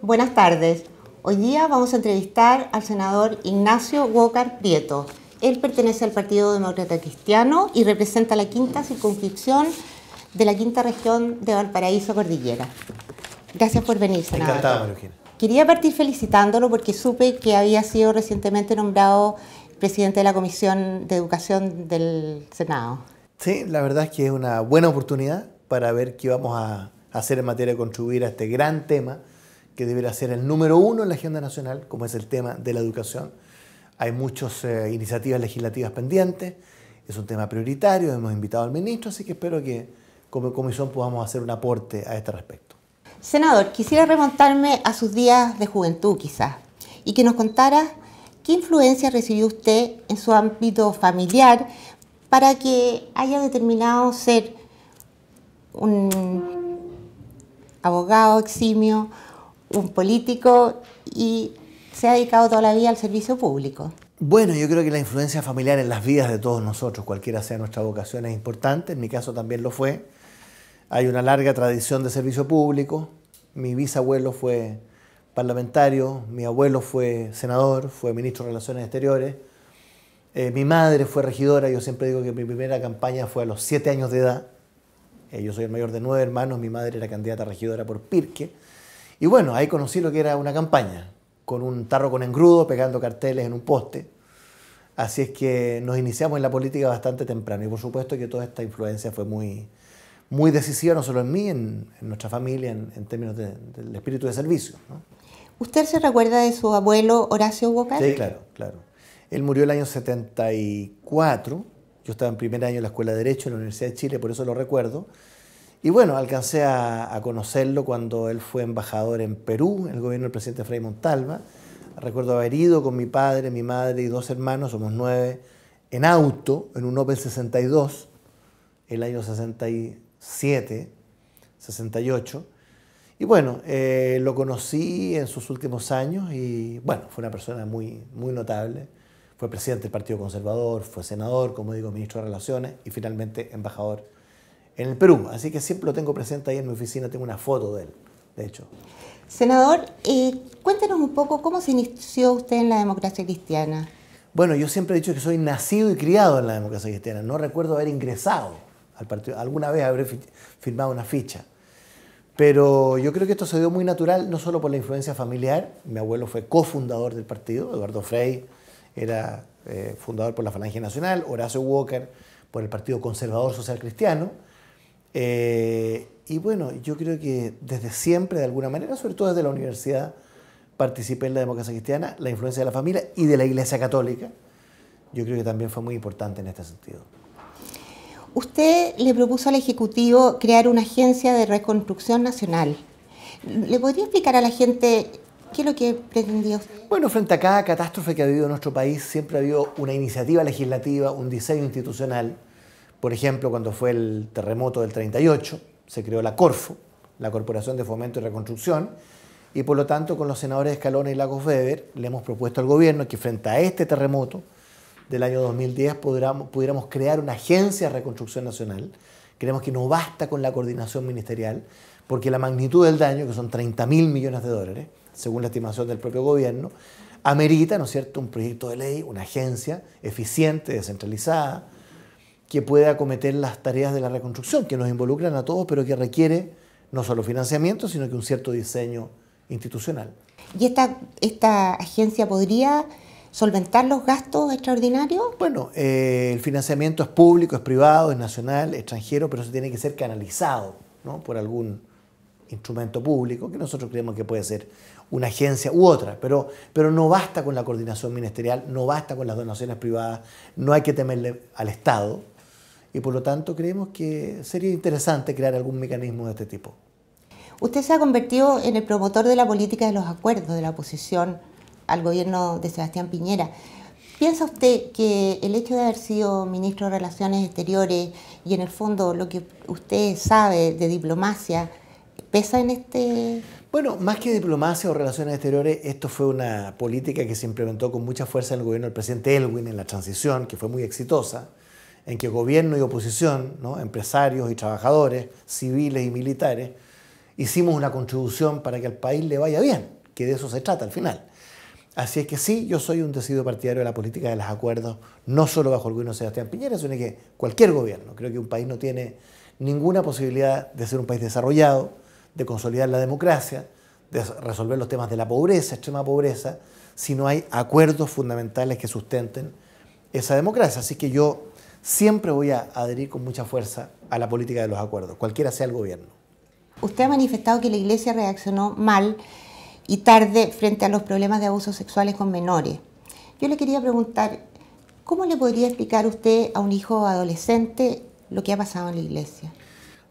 Buenas tardes. Hoy día vamos a entrevistar al senador Ignacio Walker Prieto. Él pertenece al Partido Demócrata Cristiano y representa la quinta circunscripción de la quinta región de Valparaíso Cordillera. Gracias por venir, senador. Encantado, María Eugenia. Quería partir felicitándolo porque supe que había sido recientemente nombrado presidente de la Comisión de Educación del Senado. Sí, la verdad es que es una buena oportunidad para ver qué vamos a hacer en materia de contribuir a este gran tema que debería ser el número uno en la agenda nacional, como es el tema de la educación. Hay muchas iniciativas legislativas pendientes, es un tema prioritario, hemos invitado al ministro, así que espero que como comisión podamos hacer un aporte a este respecto. Senador, quisiera remontarme a sus días de juventud quizás y que nos contara qué influencia recibió usted en su ámbito familiar para que haya determinado ser un abogado eximio, un político y se ha dedicado toda la vida al servicio público. Bueno, yo creo que la influencia familiar en las vidas de todos nosotros, cualquiera sea nuestra vocación, es importante. En mi caso también lo fue. Hay una larga tradición de servicio público. Mi bisabuelo fue parlamentario, mi abuelo fue senador, fue ministro de Relaciones Exteriores. Mi madre fue regidora. Yo siempre digo que mi primera campaña fue a los 7 años de edad. Yo soy el mayor de 9 hermanos. Mi madre era candidata a regidora por Pirque. Y bueno, ahí conocí lo que era una campaña, con un tarro con engrudo, pegando carteles en un poste. Así es que nos iniciamos en la política bastante temprano. Y por supuesto que toda esta influencia fue muy decisiva, no solo en mí, en nuestra familia, en términos del espíritu de servicio, ¿no? ¿Usted se recuerda de su abuelo Horacio Walker? Sí, claro. Él murió el año 74. Yo estaba en primer año en la Escuela de Derecho en la Universidad de Chile, por eso lo recuerdo. Y bueno, alcancé a conocerlo cuando él fue embajador en Perú, en el gobierno del presidente Frei Montalva. Recuerdo haber ido con mi padre, mi madre y 2 hermanos, somos 9, en auto, en un Opel 62, el año 67, 68. Y bueno, lo conocí en sus últimos años y bueno, fue una persona muy notable. Fue presidente del Partido Conservador, fue senador, como digo, ministro de Relaciones y finalmente embajador en el Perú. Así que siempre lo tengo presente ahí en mi oficina, tengo una foto de él, de hecho. Senador, cuéntenos un poco cómo se inició usted en la democracia cristiana. Bueno, yo siempre he dicho que soy nacido y criado en la democracia cristiana. No recuerdo haber ingresado al partido, alguna vez habré firmado una ficha. Pero yo creo que esto se dio muy natural, no solo por la influencia familiar. Mi abuelo fue cofundador del partido, Eduardo Frei era fundador por la Falange Nacional, Horacio Walker por el Partido Conservador Social Cristiano. Y bueno, yo creo que desde siempre, de alguna manera, sobre todo desde la universidad, participé en la democracia cristiana, la influencia de la familia y de la Iglesia Católica. Yo creo que también fue muy importante en este sentido. Usted le propuso al Ejecutivo crear una agencia de reconstrucción nacional. ¿Le podría explicar a la gente qué es lo que pretendía usted? Bueno, frente a cada catástrofe que ha habido en nuestro país, siempre ha habido una iniciativa legislativa, un diseño institucional. Por ejemplo, cuando fue el terremoto del 38, se creó la Corfo, la Corporación de Fomento y Reconstrucción, y por lo tanto con los senadores Escalona y Lagos Weber le hemos propuesto al gobierno que frente a este terremoto del año 2010 pudiéramos crear una agencia de reconstrucción nacional. Creemos que no basta con la coordinación ministerial, porque la magnitud del daño, que son 30.000 millones de dólares, según la estimación del propio gobierno, amerita, ¿no es cierto?, un proyecto de ley, una agencia eficiente, descentralizada, que pueda acometer las tareas de la reconstrucción, que nos involucran a todos, pero que requiere no solo financiamiento, sino que un cierto diseño institucional. ¿Y esta agencia podría solventar los gastos extraordinarios? Bueno, el financiamiento es público, es privado, es nacional, extranjero, pero eso tiene que ser canalizado, ¿no?, por algún instrumento público, que nosotros creemos que puede ser una agencia u otra, pero no basta con la coordinación ministerial, no basta con las donaciones privadas, no hay que temerle al Estado, y por lo tanto creemos que sería interesante crear algún mecanismo de este tipo. Usted se ha convertido en el promotor de la política de los acuerdos de la oposición al gobierno de Sebastián Piñera. ¿Piensa usted que el hecho de haber sido ministro de Relaciones Exteriores y en el fondo lo que usted sabe de diplomacia pesa en este...? Bueno, más que diplomacia o relaciones exteriores, esto fue una política que se implementó con mucha fuerza en el gobierno del presidente Elwin en la transición, que fue muy exitosa, en que gobierno y oposición, ¿no?, empresarios y trabajadores, civiles y militares, hicimos una contribución para que al país le vaya bien. que de eso se trata al final. Así es que sí, yo soy un decidido partidario de la política de los acuerdos, no solo bajo el gobierno de Sebastián Piñera, sino que cualquier gobierno. Creo que un país no tiene ninguna posibilidad de ser un país desarrollado, de consolidar la democracia, de resolver los temas de la pobreza, extrema pobreza, si no hay acuerdos fundamentales que sustenten esa democracia. Así que yo siempre voy a adherir con mucha fuerza a la política de los acuerdos, cualquiera sea el gobierno. Usted ha manifestado que la Iglesia reaccionó mal y tarde frente a los problemas de abusos sexuales con menores. Yo le quería preguntar, ¿cómo le podría explicar usted a un hijo adolescente lo que ha pasado en la Iglesia?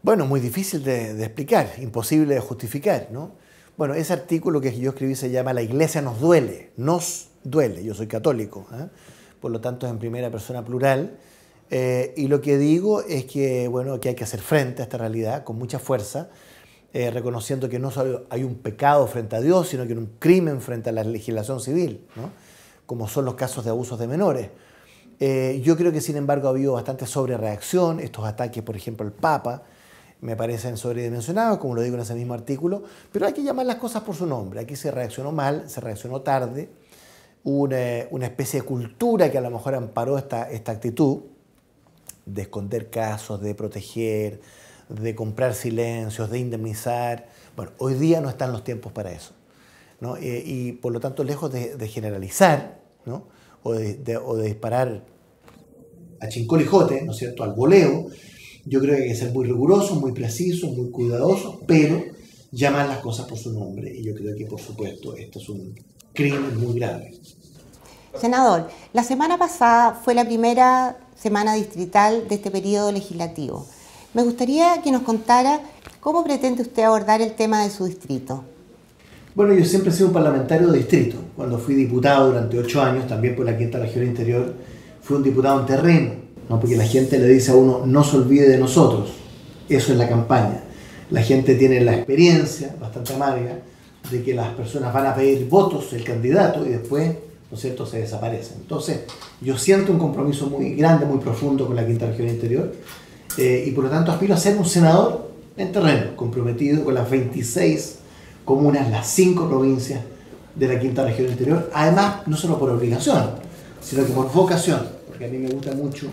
Bueno, muy difícil de explicar, imposible de justificar, ¿no? Bueno, ese artículo que yo escribí se llama La Iglesia nos duele, yo soy católico, ¿eh? Por lo tanto es en primera persona plural, y lo que digo es que, bueno, que hay que hacer frente a esta realidad con mucha fuerza, reconociendo que no solo hay un pecado frente a Dios, sino que hay un crimen frente a la legislación civil, ¿no? Como son los casos de abusos de menores. Yo creo que, sin embargo, ha habido bastante sobrereacción. Estos ataques, por ejemplo, al Papa, me parecen sobredimensionados, como lo digo en ese mismo artículo, pero hay que llamar las cosas por su nombre. Aquí se reaccionó mal, se reaccionó tarde, una especie de cultura que a lo mejor amparó esta actitud de esconder casos, de proteger, de comprar silencios, de indemnizar. Bueno, hoy día no están los tiempos para eso, ¿no? Y por lo tanto, lejos de generalizar, ¿no? o de disparar a chincolijote, ¿no es cierto?, al voleo, yo creo que hay que ser muy rigurosos, muy precisos, muy cuidadosos, pero llamar las cosas por su nombre. Y yo creo que, por supuesto, esto es un crimen muy grave. Senador, la semana pasada fue la primera semana distrital de este periodo legislativo. Me gustaría que nos contara cómo pretende usted abordar el tema de su distrito. Bueno, yo siempre he sido un parlamentario de distrito. Cuando fui diputado durante 8 años, también por la Quinta Región Interior, fui un diputado en terreno, ¿no? Porque la gente le dice a uno, no se olvide de nosotros. Eso es la campaña. La gente tiene la experiencia, bastante amarga, de que las personas van a pedir votos del candidato y después, ¿no es cierto?, se desaparecen. Entonces, yo siento un compromiso muy grande, muy profundo con la Quinta Región Interior, y por lo tanto aspiro a ser un senador en terreno, comprometido con las 26 comunas, las 5 provincias de la Quinta Región Interior, además no solo por obligación, sino que por vocación, porque a mí me gusta mucho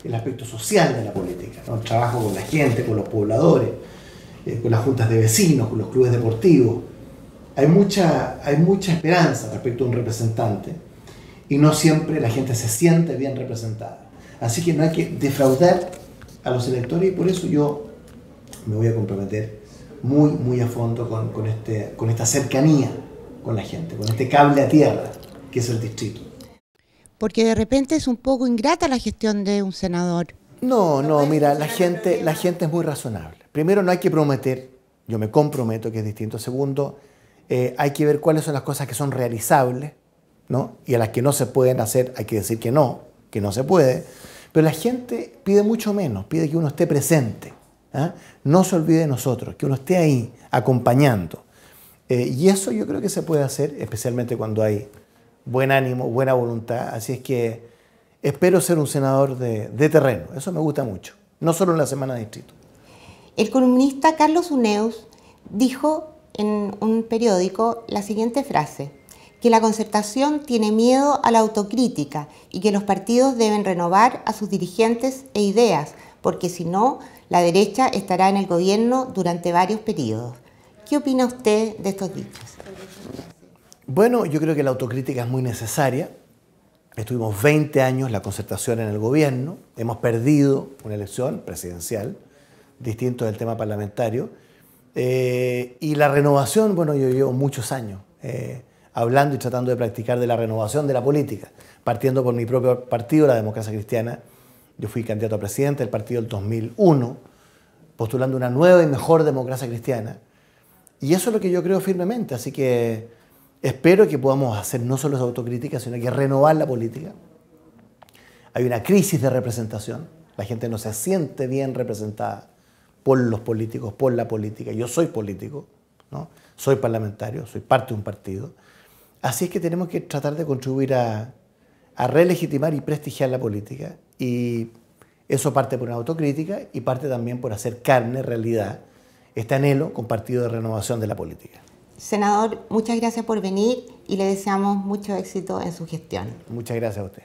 el aspecto social de la política, ¿no? El trabajo con la gente, con los pobladores, con las juntas de vecinos, con los clubes deportivos. Hay mucha esperanza respecto a un representante y no siempre la gente se siente bien representada. Así que no hay que defraudar a los electores y por eso yo me voy a comprometer muy a fondo con esta cercanía con la gente, con este cable a tierra que es el distrito. Porque de repente es un poco ingrata la gestión de un senador. No, mira, la gente es muy razonable. Primero, no hay que prometer, yo me comprometo, que es distinto. Segundo, hay que ver cuáles son las cosas que son realizables, ¿no? Y a las que no se pueden hacer hay que decir que no se puede. Pero la gente pide mucho menos, pide que uno esté presente, ¿eh? No se olvide de nosotros, que uno esté ahí acompañando. Y eso yo creo que se puede hacer, especialmente cuando hay buen ánimo, buena voluntad. Así es que espero ser un senador de terreno, eso me gusta mucho, no solo en la semana de distrito. El columnista Carlos Uneus dijo en un periódico la siguiente frase: que la Concertación tiene miedo a la autocrítica y que los partidos deben renovar a sus dirigentes e ideas, porque si no, la derecha estará en el gobierno durante varios periodos. ¿Qué opina usted de estos dichos? Bueno, yo creo que la autocrítica es muy necesaria. Estuvimos 20 años la Concertación en el gobierno, hemos perdido una elección presidencial, distinto del tema parlamentario, y la renovación, bueno, yo llevo muchos años hablando y tratando de practicar de la renovación de la política, partiendo por mi propio partido, la Democracia Cristiana. Yo fui candidato a presidente del partido del 2001, postulando una nueva y mejor democracia cristiana, y eso es lo que yo creo firmemente, así que espero que podamos hacer no solo esa autocrítica, sino que renovar la política. Hay una crisis de representación, la gente no se siente bien representada por los políticos, por la política. Yo soy político, ¿no? Soy parlamentario, soy parte de un partido. Así es que tenemos que tratar de contribuir a relegitimar y prestigiar la política. Y eso parte por una autocrítica y parte también por hacer carne, realidad, este anhelo compartido de renovación de la política. Senador, muchas gracias por venir y le deseamos mucho éxito en su gestión. Muchas gracias a usted.